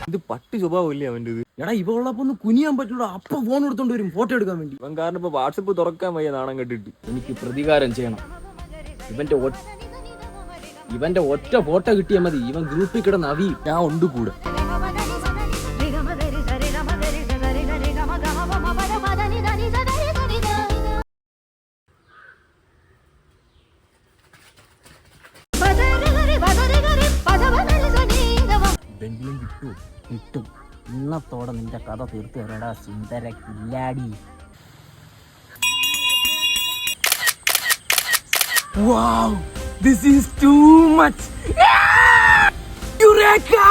ഇത് പട്ടി സ്വഭാവമില്ലേ അവൻ്റെ ഇത്. എടാ ഇവളപ്പോ ഒന്ന് കുനിയാൻ പറ്റുള്ളൂ, അപ്പൊ ഫോൺ എടുത്തോണ്ട് വരും ഫോട്ടോ എടുക്കാൻ വേണ്ടി. ഇവൻ കാരണം ഇപ്പൊ വാട്സപ്പ് തുറക്കാൻ വയ്യ നാണം കെട്ടിട്ട്. എനിക്ക് പ്രതികാരം ചെയ്യണം. ഇവന്റെ ഒറ്റ ഫോട്ടോ കിട്ടിയാൽ മതി, ഇവൻ ഗ്രൂപ്പിൽ കിടന്ന് അവി. ഞാൻ ഉണ്ട് കൂടെ. ഇതെങ്കിലും കിട്ടും. കിട്ടും. ഇന്നത്തോടെ നിന്റെ കഥ തീർത്തു തരടാ സുന്ദര കില്ലാടി. Wow, this is too much. Eureka!